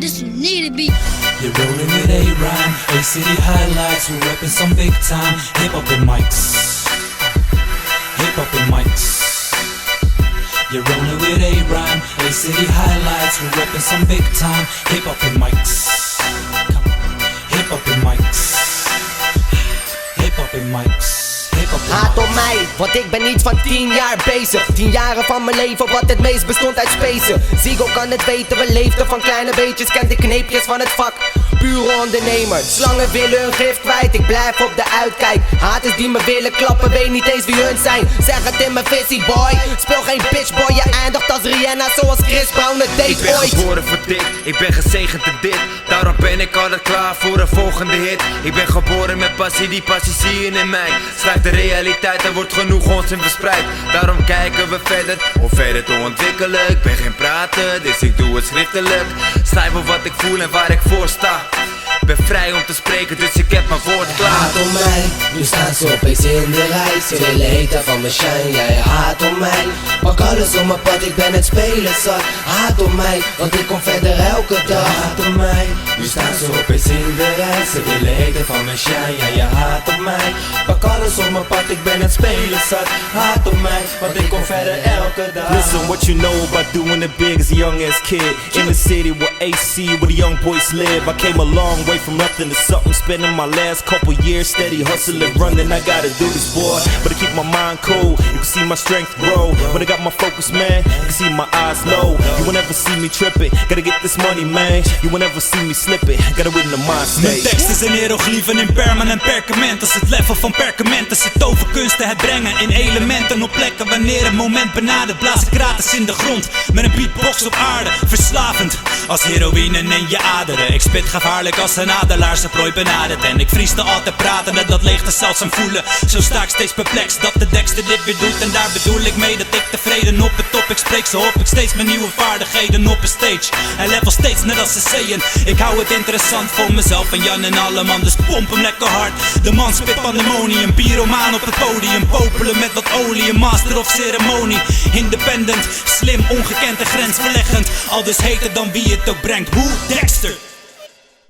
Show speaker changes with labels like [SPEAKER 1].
[SPEAKER 1] This one need to be.
[SPEAKER 2] You're rolling with A-Rhyme, A-City highlights, we're repping some big time hip-hop and mics. Hip-hop and mics. You're rolling with A-Rhyme, A-City highlights, we're repping some big time hip-hop and mics. Hip-hop and mics. Hip-hop and mics.
[SPEAKER 3] Haat op mij, want ik ben niet van 10 jaar bezig. 10 jaren van mijn leven wat het meest bestond uit spacen. Zigo kan het weten, we leefden van kleine beetjes. Ken de kneepjes van het vak, pure ondernemer. Slangen willen hun gift kwijt, ik blijf op de uitkijk. Haters die me willen klappen, weet niet eens wie hun zijn. Zeg het in mijn visie boy, speel geen bitch boy. Je eindigt als Rihanna zoals Chris Brown het deed ooit.
[SPEAKER 4] Ik ben geboren voor dit, ik ben gezegend in dit. Daarom ben ik altijd klaar voor een volgende hit. Ik ben geboren met passie, die passie zie je in mij. Schrijf de realiteit, er wordt genoeg onzin verspreid. Daarom kijken we verder, om verder te ontwikkelen. Ik ben geen prater, dus ik doe het schriftelijk. Schrijf op wat ik voel en waar ik voor sta. Ik ben vrij om te spreken, dus ik heb mijn woord klaar.
[SPEAKER 3] Haat om mij, nu staan ze opeens in de rij. Ze willen eten van mijn shine, jij haat om mij. Pak alles op mijn pad, ik ben het spelen zat. Haat om mij, want ik kom verder elke dag.
[SPEAKER 2] Haat op mij, nu staan ze opeens in de rij. Ze willen eten van mijn shine, ja je haat op mij. Pak alles op mijn pad, ik ben het spelen zat. Haat op mij, want ik kom verder elke dag.
[SPEAKER 5] Listen, what you know about doing it big as a young ass kid. In the city where AC, where the young boys live. I came a long way from nothing to something. Spending my last couple years steady hustling, running. I gotta do this, boy, but I keep my mind cool. You can see my strength grow when I got my focus, man. You can see my eyes low. You won't ever see me tripping. Gotta get this money, man. You won't ever see me slipping. Gotta win the mind state.
[SPEAKER 6] Mijn teksten zijn hieroglyphen in permanent perkament. Als het level van perkamenten zit toverkunsten het brengen in elementen op plekken. Wanneer een moment benadert, blaas ik kraters in de grond. Met een beatbox op aarde, verslavend als heroïne in je aderen. Ik spit gevaarlijk als een adelaar, zijn prooi benadert. En ik vrieste altijd pratende, dat leegte zelfs aan voelen. Zo sta ik steeds perplex dat de dekster dit weer doet. En daar bedoel ik mee dat ik tevreden op het top. Ik spreek ze op, ik steeds mijn nieuwe vaardigheden op een stage. En level steeds net als ze zeeën. Ik hou het interessant voor mezelf en Jan en alle man. Dus pomp hem lekker hard. De man spit pandemonium, een pyromaan op het podium. Popelen met wat olie, een master of ceremonie. Independent, slim, ongekend en grensverleggend. Al dus heter dan wie het ook brengt. Hoe Dexter?